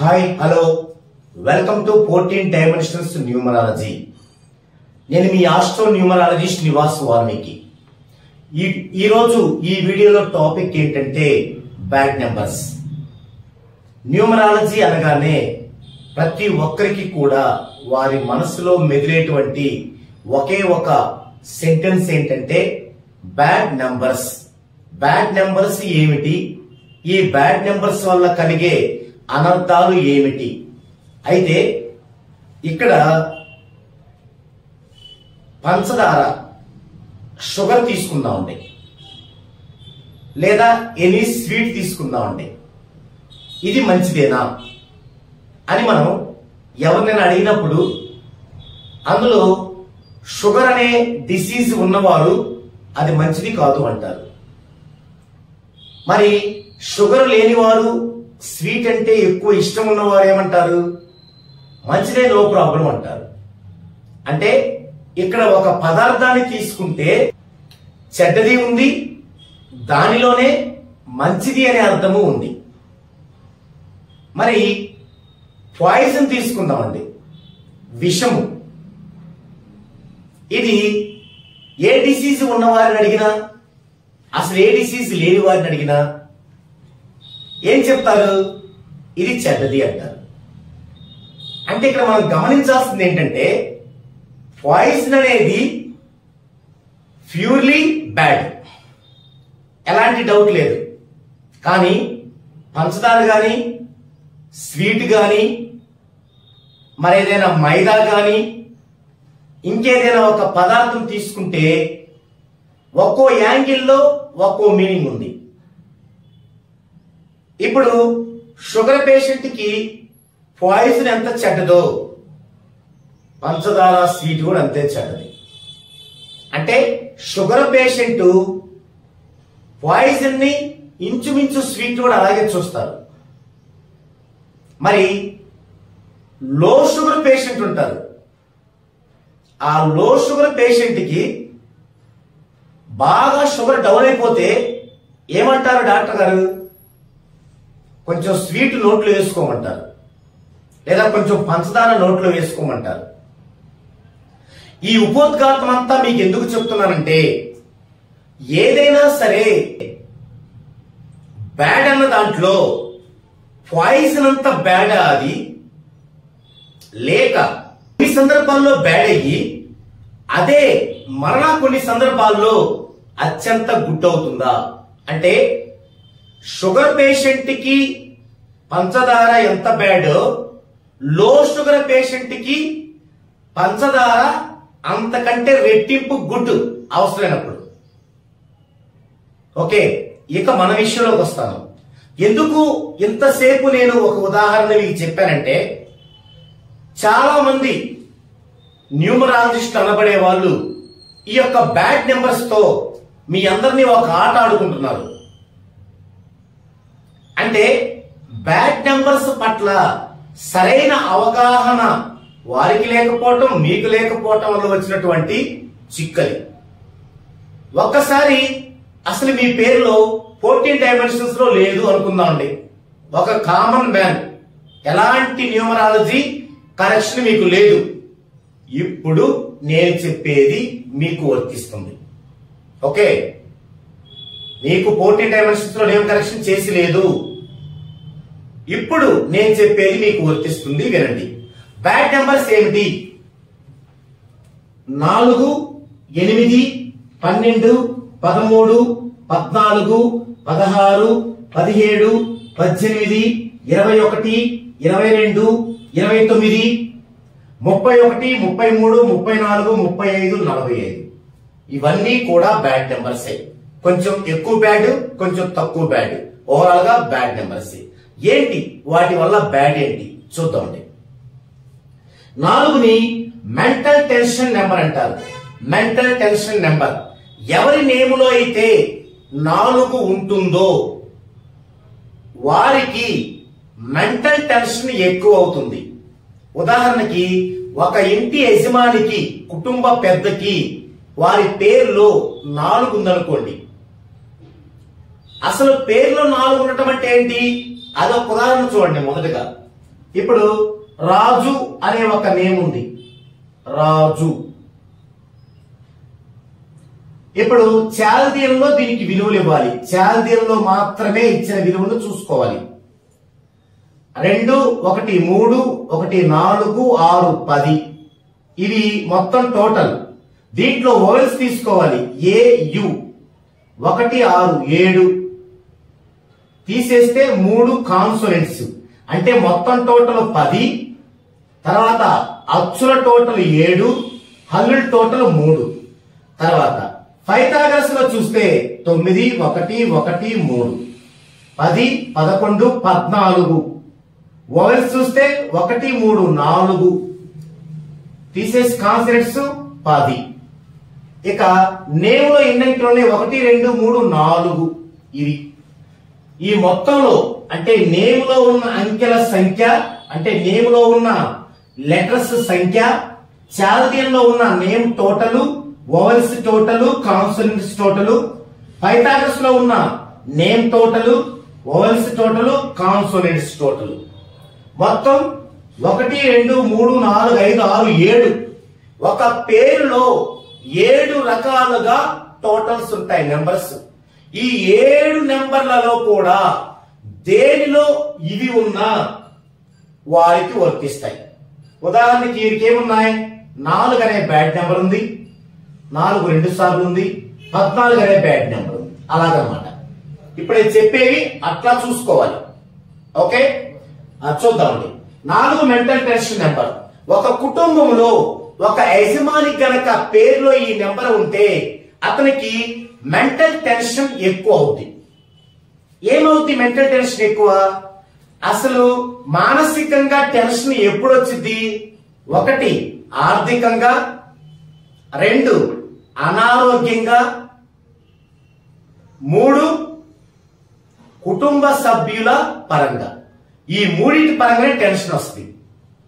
Hi hello welcome to 14 dimensions numerology. నేను మీ astro numerologist Nivas Valmiki. ఈరోజు ఈ వీడియోలో టాపిక్ ఏంటంటే బ్యాడ్ నెంబర్స్. న్యూమరాలజీ అనగానే ప్రతి ఒక్కరికి కూడా వారి మనసులో మెదిలేటువంటి ఒకే ఒక సెంటెన్స్ ఏంటంటే బ్యాడ్ నెంబర్స్. బ్యాడ్ నెంబర్స్ ఏమిటి, ఈ బ్యాడ్ నెంబర్స్ వల్ల కలిగే అనర్థాలు ఏమిటి? అయితే ఇక్కడ పంచదార, షుగర్ తీసుకుందామండి, లేదా ఎనీ స్వీట్ తీసుకుందామండి, ఇది మంచిదేనా అని మనం ఎవరినైనా అడిగినప్పుడు అందులో షుగర్ అనే డిసీజ్ ఉన్నవారు అది మంచిది కాదు అంటారు. మరి షుగర్ లేనివారు, స్వీట్ అంటే ఎక్కువ ఇష్టం ఉన్నవారు ఏమంటారు? మంచిదే, నో ప్రాబ్లం అంటారు. అంటే ఇక్కడ ఒక పదార్థాన్ని తీసుకుంటే చెడ్డది ఉంది, దానిలోనే మంచిది అనే అర్థము ఉంది. మరి పాయిజన్ తీసుకుందామండి, విషము. ఇది ఏ డిసీజ్ ఉన్నవారిని అడిగినా, అసలు ఏ డిసీజ్ లేని వారిని అడిగినా ఏం చెప్తారు? ఇది చెడ్డది అంటారు. అంటే ఇక్కడ మనం గమనించాల్సింది ఏంటంటే పాయిజన్ అనేది ప్యూర్లీ బ్యాడ్, ఎలాంటి డౌట్ లేదు. కానీ పంచదార కానీ, స్వీట్ కానీ, మరేదైనా మైదా కానీ, ఇంకేదైనా ఒక పదార్థం తీసుకుంటే ఒక్కో యాంగిల్లో ఒక్కో మీనింగ్ ఉంది. ఇప్పుడు షుగర్ పేషెంట్ కి పాయిజన్ ఎంత చెడ్డదో, పంచదార స్వీట్ కూడా అంతే చెడ్డది. అంటే షుగర్ పేషెంట్ పాయిజన్ ని ఇంచుమించు స్వీట్ కూడా అలాగే చూస్తారు. మరి లో షుగర్ పేషెంట్ ఉంటారు, ఆ లో షుగర్ పేషెంట్ కి బాగా షుగర్ డౌన్ అయిపోతే ఏమంటారు డాక్టర్ గారు? కొంచెం స్వీట్ నోట్లో వేసుకోమంటారు, లేదా కొంచెం పంచదార నోట్లో వేసుకోమంటారు. ఈ ఉపోద్ఘాతం అంతా మీకు ఎందుకు చెప్తున్నానంటే, ఏదైనా సరే బ్యాడ్ అన్న దాంట్లో పాయిజన్ అంత బ్యాడ్ అది, లేక కొన్ని సందర్భాల్లో బ్యాడ్ అయ్యి అదే మరలా కొన్ని సందర్భాల్లో అత్యంత గుడ్ అవుతుందా? అంటే షుగర్ పేషెంట్ కి పంచదార ఎంత బ్యాడో, లో షుగర్ పేషెంట్ కి పంచదార అంతకంటే రెట్టింపు గుడ్ అవసరమైనప్పుడు. ఓకే, ఇక మన విషయంలోకి వస్తాను. ఎందుకు ఇంతసేపు నేను ఒక ఉదాహరణ మీకు చెప్పానంటే, చాలా మంది న్యూమరాలజిస్ట్ అనబడే వాళ్ళు ఈ యొక్క బ్యాడ్ నెంబర్స్ తో మీ అందరినీ ఒక ఆట ఆడుకుంటున్నారు. అంటే బ్యాడ్ నెంబర్స్ పట్ల సరైన అవగాహన వారికి లేకపోవటం, మీకు లేకపోవటం వల్ల వచ్చినటువంటి చిక్కలి. ఒక్కసారి అసలు మీ పేరులో 14 డైమెన్షన్స్ లో లేదు అనుకుందామండి. ఒక కామన్ మ్యాన్, ఎలాంటి న్యూమరాలజీ కరెక్షన్ మీకు లేదు. ఇప్పుడు నేను చెప్పేది మీకు వర్తిస్తుంది. ఓకే, మీకు 14 డైమెన్షన్స్ లో నేమ్ కరెక్షన్ చేసి లేదు. ఇప్పుడు నేను చెప్పేది మీకు వర్తిస్తుంది, వినండి. బ్యాడ్ నెంబర్స్ ఏమిటి? 4, 8, 12, 13, 14, 16, 17, 18, 21, 22, 29, 31, 33, 34, 35, 45 ఇవన్నీ కూడా బ్యాడ్ నెంబర్స్. కొంచెం ఎక్కువ బ్యాడ్, కొంచెం తక్కువ బ్యాడ్, ఓవరాల్ గా బ్యాడ్ నెంబర్స్. ఏంటి వాటి వల్ల బ్యాడ్ ఏంటి చూద్దామండి. 4ని మెంటల్ టెన్షన్ నెంబర్ అంటారు. మెంటల్ టెన్షన్ నెంబర్ ఎవరి నేములో అయితే 4 ఉంటుందో వారికి మెంటల్ టెన్షన్ ఎక్కువ అవుతుంది. ఉదాహరణకి ఒక ఇంటి యజమానికి, కుటుంబ పెద్దకి వారి పేరులో 4 ఉందనుకోండి. అసలు పేరులో 4 ఉండటం అంటే ఏంటి? అదొక ఉదాహరణ చూడండి. మొదటగా ఇప్పుడు రాజు అనే ఒక నేమ్ ఉంది, రాజు. ఇప్పుడు చాల్దీయంలో దీనికి విలువలు ఇవ్వాలి, చాల్దీయంలో మాత్రమే ఇచ్చిన విలువలు చూసుకోవాలి. 2, 1, 3, 1, 4, 6, 10 ఇవి మొత్తం టోటల్. దీంట్లో వోవెల్స్ తీసుకోవాలి, ఏ యు 1, 6, 7 తీసేస్తే 3 కాన్సోనెంట్స్, అంటే మొత్తం టోటల్ 10. తర్వాత అచ్చుల టోటల్ 7, హల్లుల టోటల్ 3. తర్వాత పైథాగరస్ లో చూస్తే 9, 1, 1, 3 10, 11, 14. వోవెల్స్ చూస్తే 1, 3, 4 తీసేసి కాన్సనెంట్స్ 10. ఇక నేమ్ లో ఎన్ని అంకెలు ఉన్నాయి? 1, 2, 3, 4 ఇవి. ఈ మొత్తంలో అంటే నేమ్ లో ఉన్న అంకెల సంఖ్య, అంటే నేమ్ లో ఉన్న లెటర్స్ సంఖ్య, చాల్దీయంలో ఉన్న name total, vowels total, consonants total, Pythagoras లో ఉన్న name total, vowels total, consonants total. మొత్తం 1, 2, 3, 4, 5, 6, 7. ఒక పేరులో 7 రకాలుగా టోటల్స్ ఉంటాయి, నెంబర్స్. ఈ 7 నెంబర్లలో కూడా దేనిలో ఇవి ఉన్నా వారికి వర్తిస్తాయి. ఉదాహరణకి వీరికి ఏమున్నాయి? 4 అనే బ్యాడ్ నెంబర్ ఉంది, 4 2 సార్లు ఉంది, 14 అనే బ్యాడ్ నెంబర్ ఉంది. అలాగనమాట. ఇప్పుడు చెప్పేవి అట్లా చూసుకోవాలి. ఓకే, చూద్దామండి. 4 మెంటల్ టెన్షన్ నెంబర్. ఒక కుటుంబంలో ఒక యజమాని గనక పేరులో ఈ నెంబర్ ఉంటే అతనికి మెంటల్ టెన్షన్ ఎక్కువ అవుతుంది. ఏమవుతుంది మెంటల్ టెన్షన్ ఎక్కువ? అసలు మానసికంగా టెన్షన్ ఎప్పుడు వచ్చింది? 1 ఆర్థికంగా, 2 అనారోగ్యంగా, 3 కుటుంబ సభ్యుల పరంగా. ఈ 3 పరంగానే టెన్షన్ వస్తుంది.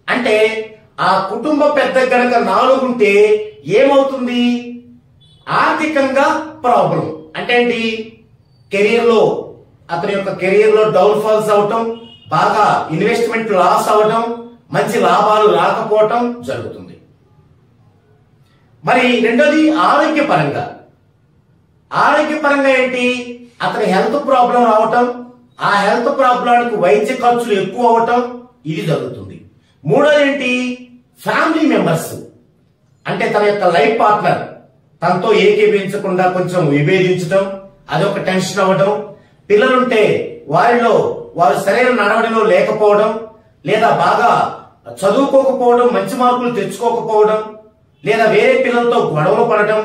అంటే ఆ కుటుంబ పెద్ద గనక 4 ఉంటే ఏమవుతుంది? ఆర్థికంగా ప్రాబ్లం. అంటే ఏంటి? కెరీర్ లో అతని యొక్క కెరీర్ లో డౌన్ ఫాల్స్ అవటం, బాగా ఇన్వెస్ట్మెంట్ లాస్ అవటం, మంచి లాభాలు రాకపోవటం జరుగుతుంది. మరి రెండోది ఆరోగ్యపరంగా. ఆరోగ్యపరంగా ఏంటి? అతని హెల్త్ ప్రాబ్లం రావటం, ఆ హెల్త్ ప్రాబ్లానికి వైద్య ఖర్చులు ఎక్కువ అవటం, ఇది జరుగుతుంది. మూడోది ఏంటి? ఫ్యామిలీ మెంబర్స్, అంటే తన యొక్క లైఫ్ పార్ట్నర్ తనతో ఏకీభవించకుండా కొంచెం విభేదించడం, అదొక టెన్షన్ అవ్వడం. పిల్లలుంటే వారు సరైన నడవడిలో లేకపోవడం, లేదా బాగా చదువుకోకపోవడం, మంచి మార్కులు తెచ్చుకోకపోవడం, లేదా వేరే పిల్లలతో గొడవలు పడటం,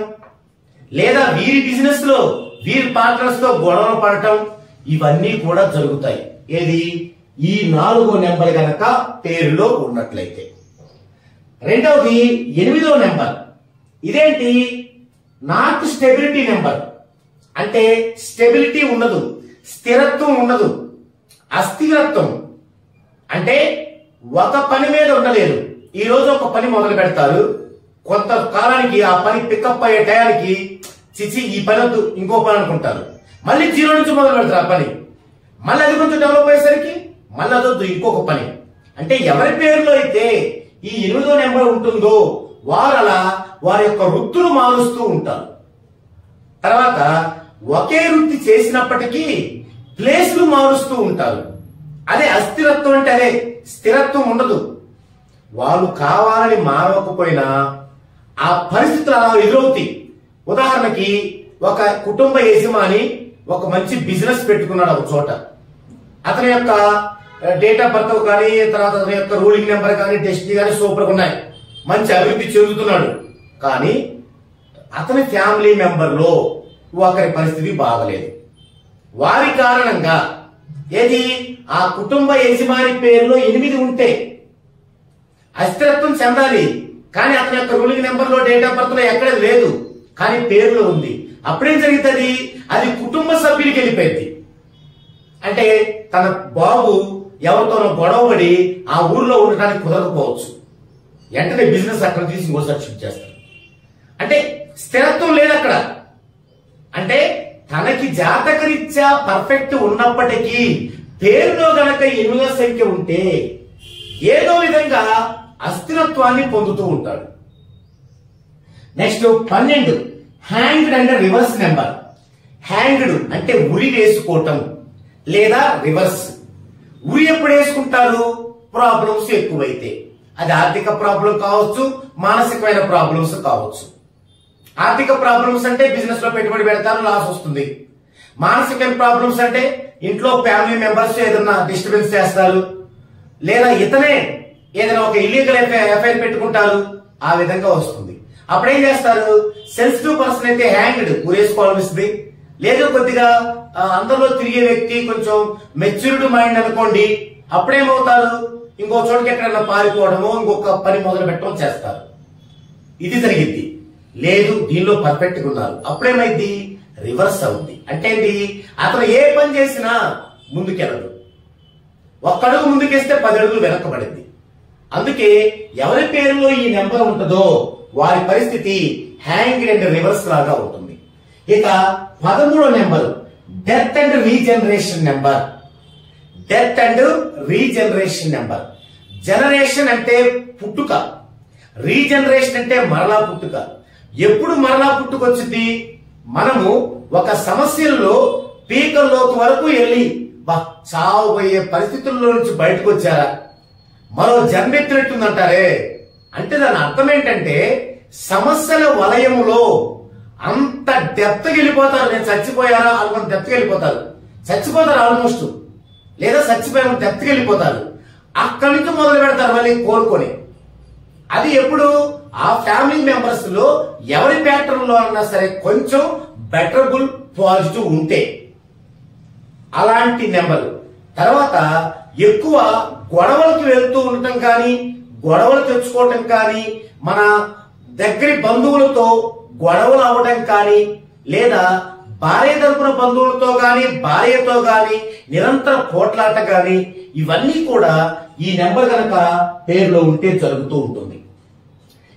లేదా వీరి బిజినెస్ లో వీరి పార్ట్నర్స్ తో గొడవలు పడటం, ఇవన్నీ కూడా జరుగుతాయి. ఏది? ఈ 4వ నెంబర్ గనక పేరులో ఉన్నట్లయితే. రెండవది 8వ నెంబర్. ఇదేంటి? Not stability number. అంటే స్టెబిలిటీ ఉండదు, స్థిరత్వం ఉండదు, అస్థిరత్వం. అంటే ఒక పని మీద ఉండలేరు. ఈ రోజు ఒక పని మొదలు పెడతారు, కొంత కాలానికి ఆ పని పికప్ అయ్యే టయానికి చిచి ఈ పని వద్దు ఇంకో పని అనుకుంటారు, మళ్ళీ 0 నుంచి మొదలు పెడతారు ఆ పని, మళ్ళీ అది కొంచెం డెవలప్ అయ్యేసరికి మళ్ళీ అదొద్దు ఇంకొక పని. అంటే ఎవరి పేరులో అయితే ఈ 8వ నెంబర్ ఉంటుందో వారు అలా వారి యొక్క వృత్తులు మారుస్తూ ఉంటారు. తర్వాత ఒకే వృత్తి చేసినప్పటికీ ప్లేస్లు మారుస్తూ ఉంటారు. అదే అస్థిరత్వం. అంటే అదే స్థిరత్వం ఉండదు. వాళ్ళు కావాలని మారవకపోయినా ఆ పరిస్థితులు అలా ఎదురవుతాయి. ఉదాహరణకి ఒక కుటుంబ యజమాని ఒక మంచి బిజినెస్ పెట్టుకున్నాడు ఒక చోట. అతని యొక్క డేట్ ఆఫ్ బర్త్ కానీ, తర్వాత అతని యొక్క రూలింగ్ నెంబర్ కానీ, డెస్టినీ కానీ సూపర్గా ఉన్నాయి, మంచి అభివృద్ధి చెందుతున్నాడు. కానీ అతని ఫ్యామిలీ మెంబర్ లో ఒకరి పరిస్థితి బాగలేదు. వారి కారణంగా ఏది? ఆ కుటుంబ యజమాని పేరులో 8 ఉంటే అస్థిరత్వం చెందాలి, కానీ అతని యొక్క రూలింగ్ నెంబర్ లో డేట్ ఆఫ్ బర్త్ లో ఎక్కడ లేదు, కానీ పేరులో ఉంది. అప్పుడేం జరుగుతుంది? అది కుటుంబ సభ్యులకి వెళ్ళిపోయింది. అంటే తన బాబు ఎవరితోనో గొడవపడి ఆ ఊర్లో ఉండడానికి కుదరకపోవచ్చు, వెంటనే బిజినెస్ అక్కడ తీసి ఇంకోసారి షిఫ్ట్ చేస్తారు. అంటే స్థిరత్వం లేదు అక్కడ. అంటే తనకి జాతకరీత్యా పర్ఫెక్ట్ ఉన్నప్పటికీ పేరులో గనక 8వ సంఖ్య ఉంటే ఏదో విధంగా అస్థిరత్వాన్ని పొందుతూ ఉంటాడు. Next 12 hanged and reverse number. Hanged అంటే ఉరి వేసుకోవటం లేదా రివర్స్. ఉరి ఎప్పుడు వేసుకుంటారు? ప్రాబ్లమ్స్ ఎక్కువైతే. అది ఆర్థిక ప్రాబ్లం కావచ్చు, మానసికమైన ప్రాబ్లమ్స్ కావచ్చు. ఆర్థిక ప్రాబ్లమ్స్ అంటే బిజినెస్ లో పెట్టుబడి పెడతారు, లాస్ వస్తుంది. మానసికమైన ప్రాబ్లమ్స్ అంటే ఇంట్లో ఫ్యామిలీ మెంబర్స్ ఏదైనా డిస్టర్బెన్స్ చేస్తారు, లేదా ఇతనే ఏదైనా ఒక ఇల్లీగల్ ఎఫ్ఐఆర్ పెట్టుకుంటారు, ఆ విధంగా వస్తుంది. అప్పుడేం చేస్తారు? సెన్సిటివ్ పర్సన్ అయితే హ్యాంగ్డ్ ఉరేసుకోవాలనిపిస్తుంది. లేదు కొద్దిగా అందరిలో తిరిగే వ్యక్తి కొంచెం మెచ్యూర్డ్ మైండ్ అనుకోండి, అప్పుడేమవుతారు? ఇంకో చోటుకి ఎక్కడన్నా పారిపోవడము, ఇంకొక పని మొదలు పెట్టడం చేస్తారు. ఇది జరిగింది. లేదు దీనిలో పర్ఫెక్ట్ గా ఉన్నారు, అప్పుడేమైంది? రివర్స్ అవుద్ది. అంటే ఏంటి? అతను ఏ పని చేసినా ముందుకెళ్ళదు. ఒక్కడుగు ముందుకేస్తే 10 అడుగులు వెనకబడింది. అందుకే ఎవరి పేరులో ఈ నెంబర్ ఉంటుందో వారి పరిస్థితి హ్యాంగ్డ్ అండ్ రివర్స్ లాగా ఉంటుంది. ఇక 13వ number death and regeneration number. Death and regeneration number. Generation అంటే పుట్టుక, రీజనరేషన్ అంటే మరలా పుట్టుక. ఎప్పుడు మరలా పుట్టుక వచ్చింది? మనము ఒక సమస్యల్లో పీకల్లోకి వరకు వెళ్ళి చావబోయే పరిస్థితుల్లో నుంచి బయటకు వచ్చారా, మరో జన్మెత్తినట్టుందంటారే. అంటే దాని అర్థం ఏంటంటే సమస్యల వలయములో అంత డెప్త్కి వెళ్ళిపోతారు. నేను చచ్చిపోయారా అనుకుని డెప్త్కి వెళ్ళిపోతారు, చచ్చిపోతారు ఆల్మోస్ట్, లేదా చచ్చిపోయిన డెప్త్కి వెళ్ళిపోతారు. అక్కడి నుంచి మొదలు పెడతారు మళ్ళీ కోరుకొని. అది ఎప్పుడు? ఆ ఫ్యామిలీ మెంబర్స్ లో ఎవరి ప్యాటర్న్ లో అన్నా సరే కొంచెం బెటరబుల్ పాజిటివ్ ఉంటే అలాంటి నెంబర్. తర్వాత ఎక్కువ గొడవలకు వెళ్తూ ఉండటం కానీ, గొడవలు తెచ్చుకోవటం కానీ, మన దగ్గరి బంధువులతో గొడవలు అవ్వడం కానీ, లేదా భార్య తరపున బంధువులతో గాని భార్యతో గాని నిరంతర పోట్లాట గాని, ఇవన్నీ కూడా ఈ నెంబర్ కనుక పేరులో ఉంటే జరుగుతూ ఉంటుంది.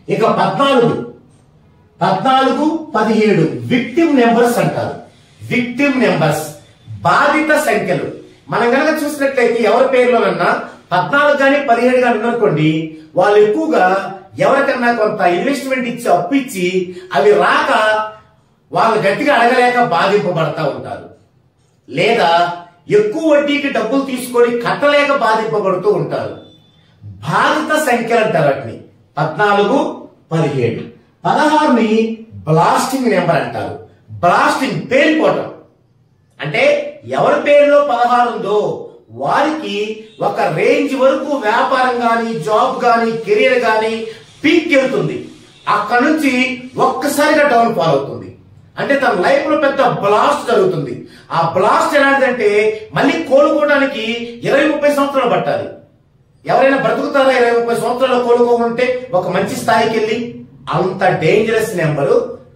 ఇక 14, 17 విక్టిమ్ నెంబర్స్ అంటారు. విక్టిమ్ నెంబర్స్ బాధిత సంఖ్యలు. మనం కనుక చూసినట్లయితే ఎవరి పేరులోనన్నా 14 కానీ 17 కానీ ఉన్ననుకోండి, వాళ్ళు ఎక్కువగా ఎవరికన్నా కొంత ఇన్వెస్ట్మెంట్ ఇచ్చి అప్పు ఇచ్చి అవి రాక వాళ్ళు గట్టిగా అడగలేక బాధింపబడతా ఉంటారు, లేదా ఎక్కువ వడ్డీకి డబ్బులు తీసుకొని కట్టలేక బాధింపబడుతూ ఉంటారు. బాధిత సంఖ్యలు అంటారు వాటిని. 14, 17. 16ని బ్లాస్టింగ్ నెంబర్ అంటారు. బ్లాస్టింగ్ పేలిపోవటం అంటే ఎవరి పేరులో 16 ఉందో వారికి ఒక రేంజ్ వరకు వ్యాపారం గాని, జాబ్ గాని, కెరీర్ గాని పీక్ వెళ్తుంది. అక్కడ నుంచి ఒక్కసారిగా డౌన్ ఫాల్ అవుతుంది. అంటే తన లైఫ్ లో పెద్ద బ్లాస్ట్ జరుగుతుంది. ఆ బ్లాస్ట్ ఎలాంటిదంటే మళ్ళీ కోలుకోవడానికి 20-30 సంవత్సరాలు పట్టాలి. ఎవరైనా బ్రతుకుతారా 20-30 సంవత్సరాలు కోలుకోకుంటే ఒక మంచి స్థాయికి వెళ్ళి? అంత డేంజరస్ నెంబరు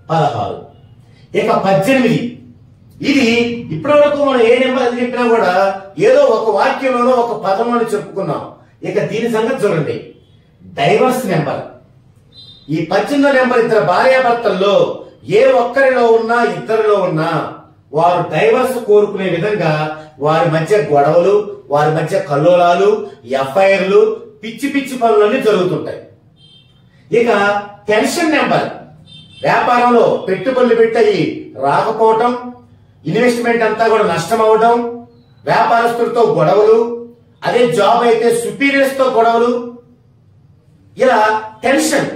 16. ఇక 18. ఇది ఇప్పటి వరకు మనం ఏ నెంబర్ అది చెప్పినా కూడా ఏదో ఒక వాక్యంలోనో ఒక పదంలోనో చెప్పుకున్నాం. ఇక దీని సంగతి చూడండి, డైవర్స్ నెంబర్. ఈ 18వ నెంబర్ ఇద్దరు భార్యాభర్తల్లో ఏ ఒక్కరిలో ఉన్నా, ఇద్దరిలో ఉన్నా వారు డైవర్స్ కోరుకునే విధంగా వారి మధ్య గొడవలు, వారి మధ్య కల్లోలాలు, ఎఫ్ఐఆర్లు, పిచ్చి పిచ్చి పనులన్నీ జరుగుతుంటాయి. ఇక టెన్షన్ నెంబర్. వ్యాపారంలో పెట్టుబడులు పెట్టయి రాకపోవటం, ఇన్వెస్ట్మెంట్ అంతా కూడా నష్టం అవడం, వ్యాపారస్తులతో గొడవలు, అదే జాబ్ అయితే సుపీరియర్స్ తో గొడవలు, ఇలా టెన్షన్.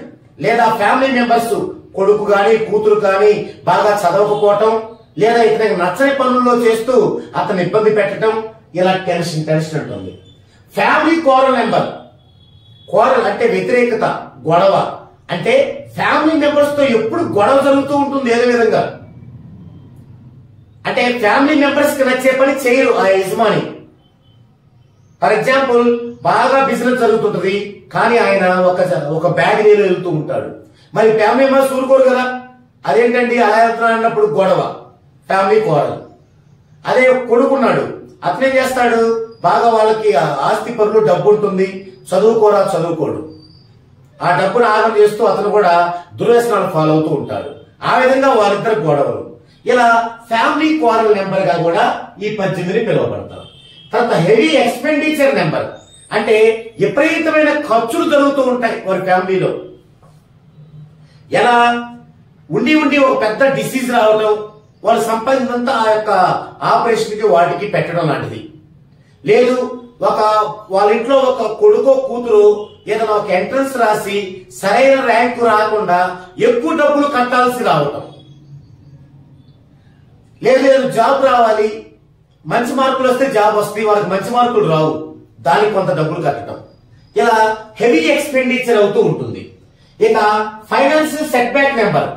లేదా ఫ్యామిలీ మెంబర్స్ కొడుకు గాని కూతురు కానీ బాగా చదవకపోవటం, లేదా ఇతనికి నచ్చని పనుల్లో చేస్తూ అతను ఇబ్బంది పెట్టడం, ఇలా టెన్షన్ ఉంటుంది. Family quarrel number. క్వారల్ అంటే వ్యతిరేకత, గొడవ. అంటే ఫ్యామిలీ మెంబర్స్ తో ఎప్పుడు గొడవ జరుగుతూ ఉంటుంది ఏదో విధంగా. అంటే ఫ్యామిలీ మెంబర్స్ కి నచ్చే పని చేయరు ఆ యజమాని. ఫర్ ఎగ్జాంపుల్ బాగా బిజినెస్ జరుగుతుంటది, కానీ ఆయన ఒక బ్యాగ్ నీళ్ళు వెళ్తూ ఉంటాడు. మరి ఫ్యామిలీ మెంబర్స్ ఊరుకోరు కదా. అదేంటండి అలా అన్నప్పుడు గొడవ, ఫ్యామిలీ క్వారల్. అదే కొడుకున్నాడు, అతనేం చేస్తాడు, బాగా వాళ్ళకి ఆస్తి పనులు, డబ్బు ఉంటుంది, చదువుకోడు. ఆ డబ్బును ఆగం చేస్తూ అతను కూడా దుర్వ్యసనాలు ఫాలో అవుతూ ఉంటాడు. ఆ విధంగా వారిద్దరు గొడవలు. ఇలా ఫ్యామిలీ క్వారల్ నెంబర్ గా కూడా ఈ 18 పిలువబడతారు. తర్వాత హెవీ ఎక్స్పెండిచర్ నెంబర్. అంటే విపరీతమైన ఖర్చులు జరుగుతూ ఉంటాయి వారి ఫ్యామిలీలో. ఎలా ఉండి ఉండి ఒక పెద్ద డిసీజ్ రావడం, వాళ్ళు సంపాదించినంత ఆ యొక్క ఆపరేషన్కి వాటికి పెట్టడం లాంటిది. లేదు వాళ్ళ ఇంట్లో ఒక కొడుకో కూతురు ఏదైనా ఒక ఎంట్రన్స్ రాసి సరైన ర్యాంకు రాకుండా ఎక్కువ డబ్బులు కట్టాల్సి రావటం. లేదు జాబ్ రావాలి, మంచి మార్కులు వస్తే జాబ్ వస్తాయి, వాళ్ళకి మంచి మార్కులు రావు, దానికి కొంత డబ్బులు కట్టడం. ఇలా హెవీ ఎక్స్పెండిచర్ అవుతూ ఉంటుంది. ఇక ఫైనాన్షియల్ సెట్ బ్యాక్ నెంబర్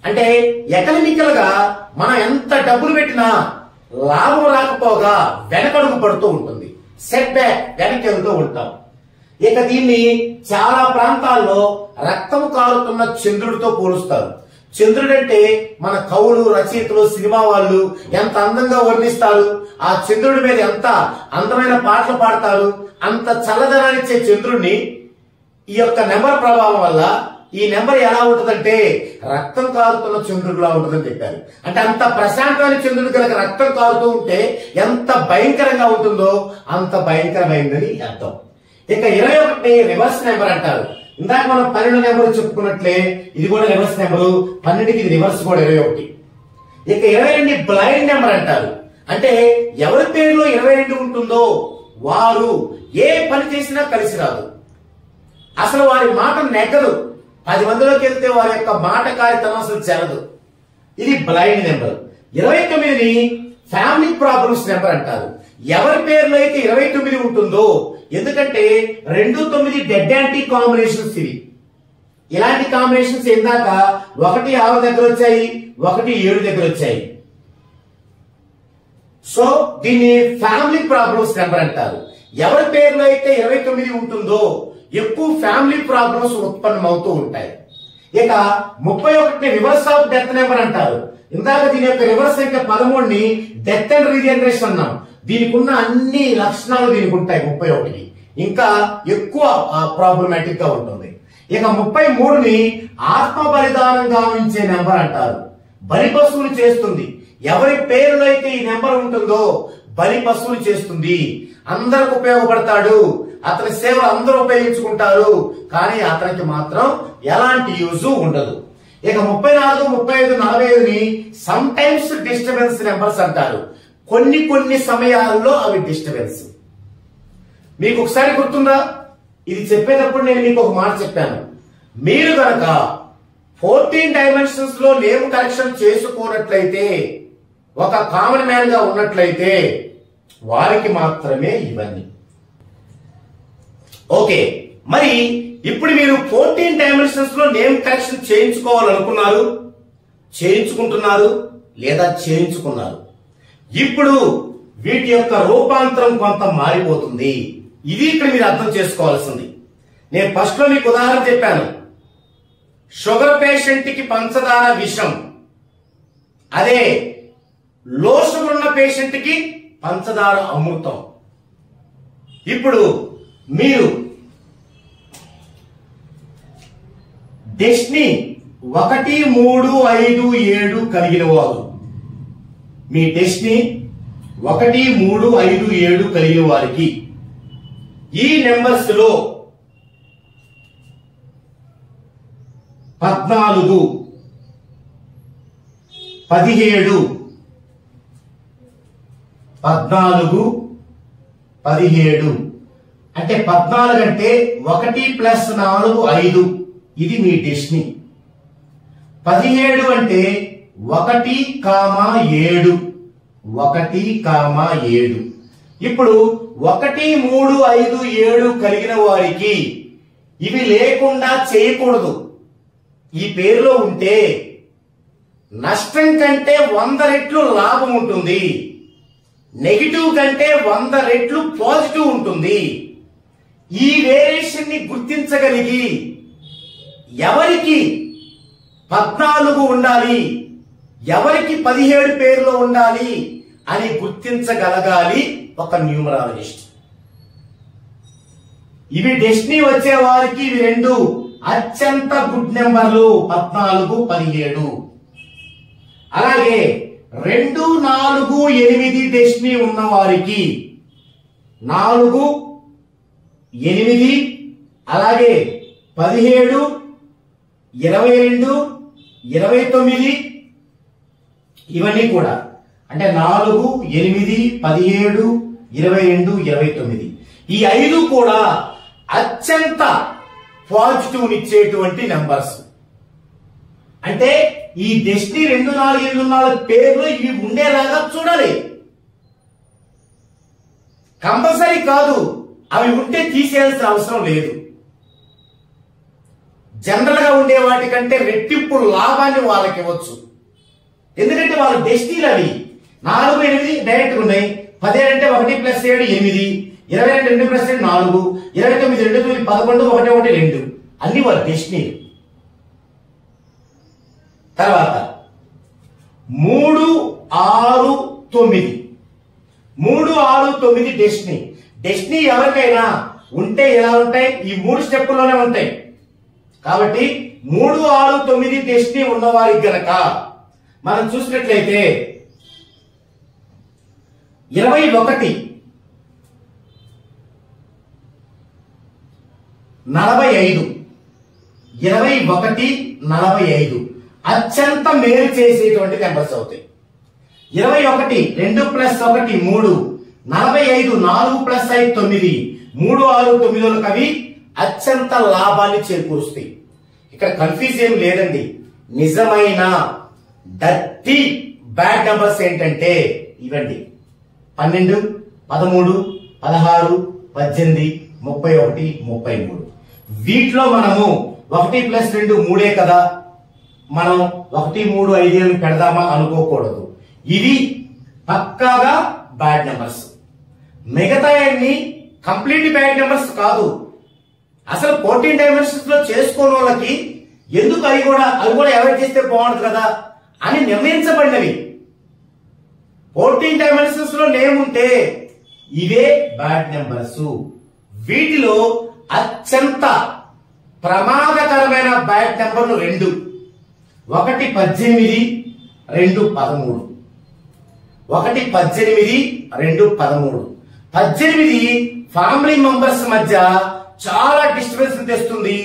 అంటే ఎకనామికల్ గా మనం ఎంత డబ్బులు పెట్టినా లాభం రాకపోగా వెనకడుగు పడుతూ ఉంటుంది. సెట్ బ్యాక్, వెనక్కి వెళ్తూ ఉంటాం. ఇక దీన్ని చాలా ప్రాంతాల్లో రక్తం కారుతున్న చంద్రుడితో పోలుస్తారు. చంద్రుడు అంటే మన కవులు, రచయితలు, సినిమా వాళ్ళు ఎంత అందంగా వర్ణిస్తారు, ఆ చంద్రుడి మీద ఎంత అందమైన పాటలు పాడతారు. అంత చల్లదనాన్నిచ్చే చంద్రుడిని ఈ యొక్క నెంబర్ ప్రభావం వల్ల ఈ నెంబర్ ఎలా ఉంటుందంటే రక్తం కారుతున్న చంద్రుడిలా ఉంటుందని చెప్పారు. అంటే అంత ప్రశాంతమైన చంద్రుడి కనుక రక్తం కారుతూ ఉంటే ఎంత భయంకరంగా ఉంటుందో అంత భయంకరమైందని అర్థం. ఇక 21 రివర్స్ నెంబర్ అంటారు. ఇందాక మనం 12 నెంబర్ చెప్పుకున్నట్లే ఇది కూడా రివర్స్ నెంబరు, 12కి ఇది రివర్స్ కూడా 21. ఇక 22 బ్లైండ్ నెంబర్ అంటారు. అంటే ఎవరి పేరులో 22 ఉంటుందో వారు ఏ పని చేసినా కలిసి రాదు, అసలు వారి మాట నెగ్గదు, 10 మందిలోకి వెళ్తే వారి యొక్క మాట కార్యక్రమం అసలు చెరదు. ఇది బ్లైండ్ నెంబర్. 29ని ఫ్యామిలీ ప్రాబ్లమ్స్ నెంబర్ అంటారు. ఎవరి పేరులో అయితే 29 ఉంటుందో, ఎందుకంటే 2, 9 డెడ్ యాంటీ కాంబినేషన్స్ ఇవి. ఇలాంటి కాంబినేషన్స్ ఇందాక 1, 6 దగ్గర వచ్చాయి, 1, 7 దగ్గర వచ్చాయి. సో దీన్ని ఫ్యామిలీ ప్రాబ్లమ్స్ నెంబర్ అంటారు. ఎవరి పేరులో అయితే 29 ఉంటుందో ఎక్కువ ఫ్యామిలీ ప్రాబ్లమ్స్ ఉత్పన్నం అవుతూ ఉంటాయి. ఇక 31ని రివర్స్ ఆఫ్ డెత్ నెంబర్ అంటారు. ఇందాక దీని యొక్క రివర్స్ సంఖ్య 13ని డెత్ అండ్ రీజనరేషన్ అన్నాం. దీనికి ఉన్న అన్ని లక్షణాలు దీనికి ఉంటాయి 31కి, ఇంకా ఎక్కువ ప్రాబ్లమాటిక్ గా ఉంటుంది. ఇక 33ని ఆత్మ బలిదానం గావించే నెంబర్ అంటారు. బలి పశువులు చేస్తుంది. ఎవరి పేరులో అయితే ఈ నెంబర్ ఉంటుందో బలి పశువులు చేస్తుంది. అందరికి ఉపయోగపడతాడు, అతని సేవలు అందరూ ఉపయోగించుకుంటారు, కానీ అతనికి మాత్రం ఎలాంటి యూజ్ ఉండదు. ఇక 34, 35, 45ని సమ్ టైమ్స్ డిస్టర్బెన్స్ నెంబర్స్ అంటారు. కొన్ని సమయాల్లో అవి డిస్టర్బెన్స్. మీకు ఒకసారి గుర్తుందా, ఇది చెప్పేటప్పుడు నేను మీకు ఒక మాట చెప్పాను. మీరు గనక 14 డైమెన్షన్స్ లో నేమ్ కరెక్షన్ చేసుకోనట్లయితే, ఒక కామన్ మ్యాన్ గా ఉన్నట్లయితే వారికి మాత్రమే ఇవన్నీ. ఓకే, మరి ఇప్పుడు మీరు 14 డైమెన్షన్స్ లో నేమ్ కరెక్షన్ చేయించుకోవాలనుకున్నారు, చేయించుకుంటున్నారు లేదా చేయించుకున్నారు. ఇప్పుడు వీటి యొక్క రూపాంతరం కొంత మారిపోతుంది. ఇది ఇక్కడ మీరు అర్థం చేసుకోవాల్సింది. నేను ఫస్ట్ లో మీకు ఉదాహరణ చెప్పాను. షుగర్ పేషెంట్ కి పంచదార విషం, అదే లో షుగర్ ఉన్న పేషెంట్ కి పంచదార అమృతం. ఇప్పుడు మీరు డెస్టినీ 1, 3, 5, 7 కలిగిన వారు, మీ డెస్టినీ 1, 3, 5, 7 కలిగిన వారికి ఈ నెంబర్స్ లో 14, 17, 14, 17 అంటే 14 అంటే 1 + 4 5, ఇది మీ డెస్టినీ. 17 అంటే 1, 7, 1, 7. ఇప్పుడు 1, 3, 5, 7 కలిగిన వారికి ఇవి లేకుండా చేయకూడదు. ఈ పేరులో ఉంటే నష్టం కంటే 100 రెట్లు లాభం ఉంటుంది, నెగిటివ్ కంటే 100 రెట్లు పాజిటివ్ ఉంటుంది. ఈ వేరియేషన్ ని గుర్తించగలిగి ఎవరికి 14 ఉండాలి, ఎవరికి 17 పేరులో ఉండాలి అని గుర్తించగలగాలి ఒక న్యూమరాలజిస్ట్. ఇవి డెస్టినీ వచ్చే వారికి ఇవి 2 అత్యంత గుడ్ నెంబర్లు, 14, 17. అలాగే 2, 4, 8 డెస్టినీ ఉన్న వారికి 4, 8 అలాగే 17 22 29 ఇవన్నీ కూడా అంటే 4 8 17 22 29 ఈ 5 కూడా అత్యంత పాజిటివ్ ఇచ్చేటువంటి నెంబర్స్. అంటే ఈ డెస్టినీ 2 4 8 4 పేర్లు ఇవి ఉండేలాగా చూడాలి. కంపల్సరీ కాదు, అవి ఉంటే తీసేయాల్సిన అవసరం లేదు. జనరల్ గా ఉండే వాటికంటే రెట్టింపు లాభాన్ని వాళ్ళకి ఇవ్వచ్చు. ఎందుకంటే వాళ్ళ డెస్టినీలు అవి 4 8 డైరెక్ట్ ఉన్నాయి. 17 అంటే 1 + 7 8, 22 2 + 7 4, 29 2 9 11 1 1 2 అన్ని వాళ్ళ డెస్టినీ. తర్వాత 3 6 9 3 6 9 డెస్టినీ. డెస్టినీ ఎవరికైనా ఉంటే ఎలా ఉంటాయి? ఈ 3 స్టెప్పుల్లోనే ఉంటాయి. కాబట్టి 3 6 9 డెస్టినీ ఉన్నవారికి గనక మనం చూసినట్లయితే 21 45 21 45 అత్యంత మేలు చేసేటువంటి నెంబర్స్ అవుతాయి. 21 2 + 1 3, 45 4 + 5 9, 3 6 9 అవి అత్యంత లాభాన్ని చేకూరుస్తాయి. ఇక్కడ కన్ఫ్యూజ్ ఏం లేదండి. నిజమైన డర్టీ బ్యాడ్ నెంబర్స్ ఏంటంటే ఇవండి: 12 13 16 18 31 33. వీటిలో మనము 1 + 2 3 కదా, మనం 1 3 5 పెడదామా అనుకోకూడదు. ఇవి పక్కాగా బ్యాడ్ నెంబర్స్. మిగతా అన్ని కంప్లీట్ బ్యాడ్ నెంబర్స్ కాదు. అసలు 14 డైమెన్షన్స్ లో చేసుకోని వాళ్ళకి ఎందుకు అవి కూడా అవాయిడ్ చేస్తే బాగుంటుంది కదా అని నిర్ణయించబడినవి. 14 డైమెన్షన్స్ లో నేమ్ ఉంటే ఇవే బ్యాడ్ నెంబర్స్. వీటిలో అత్యంత ప్రమాదకరమైన బ్యాడ్ నెంబర్లు 2. 1 18 2 13. 1 18 2 13. 18 ఫ్యామిలీ మెంబర్స్ మధ్య చాలా డిస్టర్బెన్స్ తెస్తుంది.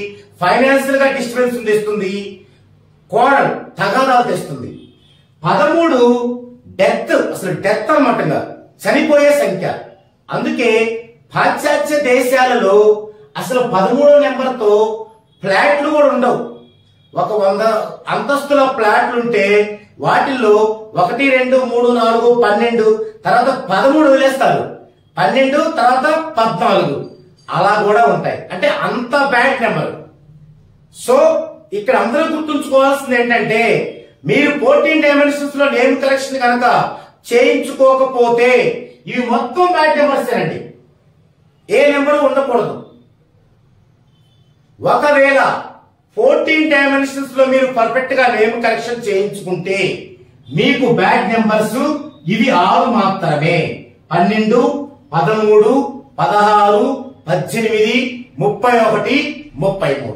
ఫైనాన్షియల్ గా డిస్టర్బెన్స్ తెస్తుంది. కోడలు తగాదాలు తెస్తుంది. 13 డెత్, అసలు డెత్ అన్నమాట, చనిపోయే సంఖ్య. అందుకే పాశ్చాత్య దేశాలలో అసలు 13 నెంబర్తో ఫ్లాట్లు కూడా ఉండవు. ఒక 100 అంతస్తుల ఫ్లాట్లు ఉంటే వాటిల్లో 1 2 3 4 12 తర్వాత 13 వదిలేస్తారు. 12 తర్వాత 14 అలా కూడా ఉంటాయి. అంటే అంత బ్యాడ్ నెంబర్. సో ఇక్కడ అందరూ గుర్తుంచుకోవాల్సింది ఏంటంటే మీరు 14 డైమెన్షన్స్ లో నేమ్ కలెక్షన్ కనుక చేయించుకోకపోతే ఇవి మొత్తం బ్యాడ్ నెంబర్స్ అండి. ఏ నెంబర్ ఉండకూడదు. ఒకవేళ 14 డైమెన్షన్స్ లో మీరు పర్ఫెక్ట్ గా నేమ్ కలెక్షన్ చేయించుకుంటే మీకు బ్యాడ్ నెంబర్స్ ఇవి 6 మాత్రమే. 12 13 16 18 31 33.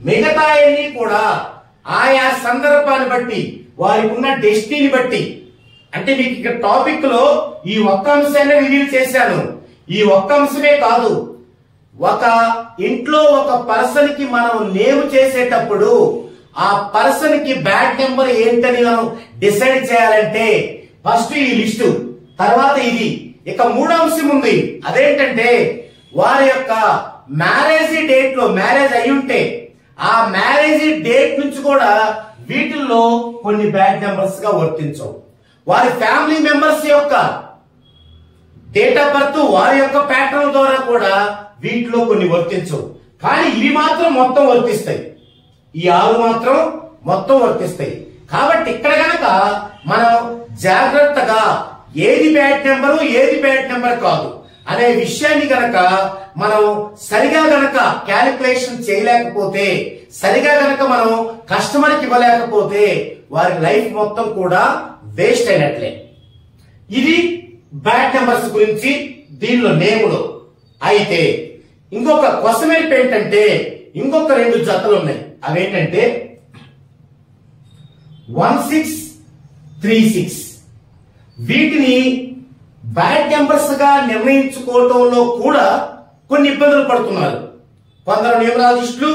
మిగతా అన్ని కూడా ఆయా సందర్భాన్ని బట్టి వారికి ఉన్న డెస్టినీని బట్టి. అంటే మీకు ఇక్కడ టాపిక్ లో ఈ ఒక్క అంశాన్ని రివీల్ చేశాను. ఈ ఒక్క అంశమే కాదు, ఒక ఇంట్లో ఒక పర్సన్ కి మనం నేమ్ చేసేటప్పుడు ఆ పర్సన్ కి బ్యాడ్ నెంబర్ ఏంటని మనం డిసైడ్ చేయాలంటే ఫస్ట్ ఈ లిస్టు, తర్వాత ఇది. ఇక 3వ అంశం ఉంది. అదేంటంటే వారి యొక్క మ్యారేజ్ డేట్ లో మ్యారేజ్ అయి ఉంటే ఆ మ్యారేజ్ డేట్ నుంచి కూడా వీటిల్లో కొన్ని బ్యాడ్ నెంబర్స్ గా వర్తించవు. వారి ఫ్యామిలీ మెంబర్స్ యొక్క డేట్ ఆఫ్ బర్త్, వారి యొక్క ప్యాటర్న్ ద్వారా కూడా వీటిలో కొన్ని వర్తించవు. కానీ ఇవి మాత్రం మొత్తం వర్తిస్తాయి. ఈ 6 మాత్రం మొత్తం వర్తిస్తాయి. కాబట్టి ఇక్కడ గనక మనం జాగ్రత్తగా ఏది బ్యాడ్ నెంబరు ఏది బ్యాడ్ నెంబర్ కాదు అనే విషయాన్ని గనక మనం సరిగా గనక క్యాలిక్యులేషన్ చేయలేకపోతే, సరిగా గనక మనం కస్టమర్ కి ఇవ్వలేకపోతే వారి లైఫ్ మొత్తం కూడా వేస్ట్ అయినట్లే. ఇది బ్యాడ్ నెంబర్స్ గురించి దీనిలో నేములో. అయితే ఇంకొక క్వశ్చన్ ఏంటంటే ఇంకొక 2 జతలు ఉన్నాయి. అవేంటంటే 1636. వీటిని బ్యాడ్ నెంబర్స్ గా నిర్ణయించుకోవటంలో కూడా కొన్ని ఇబ్బందులు పడుతున్నారు. కొందరు న్యూమరాలజిస్టులు,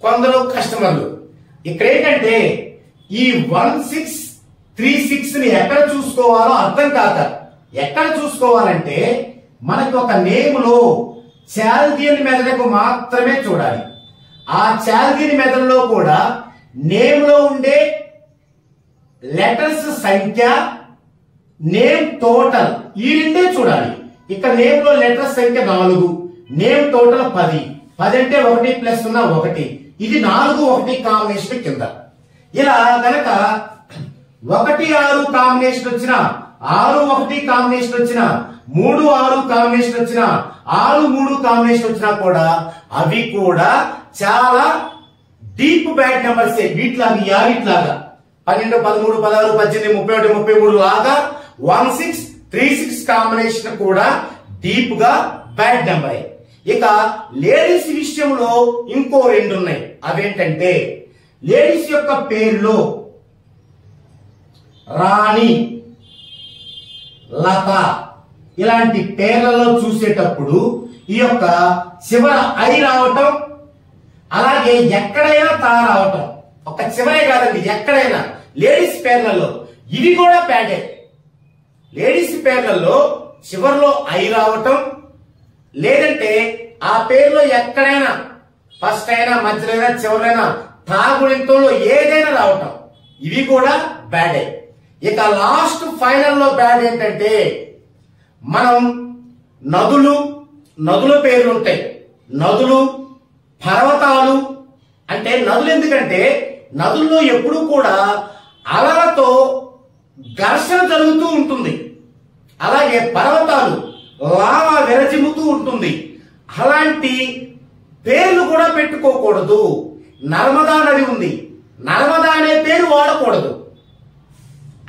కొందరు కస్టమర్లు. ఇక్కడ ఏంటంటే ఈ 1636 ని ఎక్కడ చూసుకోవాలో అర్థం కాక, ఎక్కడ చూసుకోవాలంటే మనకి ఒక నేమ్ లో చాల్దియన్ మెథడ్కు మాత్రమే చూడాలి. ఆ చాల్దియన్ మెథడ్ లో కూడా నేమ్ లో ఉండే లెటర్స్ సంఖ్య, నేమ్ టోటల్ ఈ రెండే చూడాలి. ఇక్కడ నేమ్ లో లెటర్స్ సంఖ్య 4, నేమ్ టోటల్ 10. 10 అంటే 1 ప్లస్ 1. ఇది 4, 1 కాంబినేషన్ కింద. ఇలా గనక 1, 6 కాంబినేషన్ వచ్చిన, 6, 1 కాంబినేషన్ వచ్చిన, 3, 6 కాంబినేషన్ వచ్చిన, 6, 3 కాంబినేషన్ వచ్చినా కూడా అవి కూడా చాలా డీప్ బ్యాడ్ నెంబర్స్. వీటిలాగా యారిట్లాగా 12, 13, 16, 18, 31, 33 లాగా 1636 కాంబినేషన్ కూడా డీప్ గా బ్యాడ్ నెంబర్. ఇక లేడీస్ విషయంలో ఇంకో 2 ఉన్నాయి. అవేంటంటే లేడీస్ యొక్క పేరులో రాణి, లత ఇలాంటి పేర్లలో చూసేటప్పుడు ఈ యొక్క చివర ఐ రావటం, అలాగే ఎక్కడైనా తా రావటం, ఒక చివరే కాదండి ఎక్కడైనా లేడీస్ పేర్లలో ఇవి కూడా బ్యాడే. లేడీస్ పేర్లలో చివరిలో ఐ రావటం, లేదంటే ఆ పేరులో ఎక్కడైనా ఫస్ట్ అయినా, మధ్యలో చివరైనా, తాగుడింతంలో ఏదైనా రావటం, ఇవి కూడా బ్యాడే. ఇక లాస్ట్ ఫైనల్ లో బ్యాడ్ ఏంటంటే మనం నదుల పేర్లు ఉంటాయి. నదులు, పర్వతాలు. అంటే నదులు ఎందుకంటే నదుల్లో ఎప్పుడూ కూడా అలలతో ఘర్షణ జరుగుతూ ఉంటుంది. అలాగే పర్వతాలు లావా విరజిమ్ముతూ ఉంటుంది. అలాంటి పేర్లు కూడా పెట్టుకోకూడదు. నర్మదా నది ఉంది, నర్మదా అనే పేరు వాడకూడదు.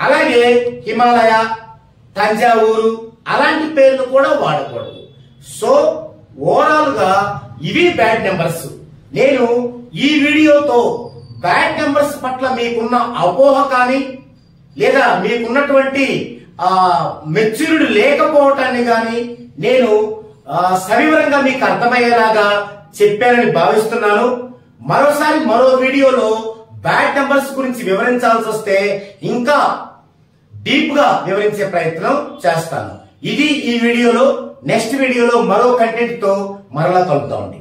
అలాగే హిమాలయ, తంజావూరు అలాంటి పేర్లు కూడా వాడకూడదు. సో ఓవరాల్ గా ఇవి బ్యాడ్ నెంబర్స్. నేను ఈ వీడియోతో బ్యాడ్ నెంబర్స్ పట్ల మీకున్న అపోహ కానీ, లేదా మీకున్నటువంటి మెచ్యూరిటీ లేకపోవటాన్ని కానీ నేను సవివరంగా మీకు అర్థమయ్యేలాగా చెప్పానని భావిస్తున్నాను. మరోసారి మరో వీడియోలో బ్యాడ్ నెంబర్స్ గురించి వివరించాల్సి వస్తే ఇంకా డీప్ గా వివరించే ప్రయత్నం చేస్తాను. ఇది ఈ వీడియోలో. నెక్స్ట్ వీడియోలో మరో కంటెంట్ తో మరలా కలుద్దామండి.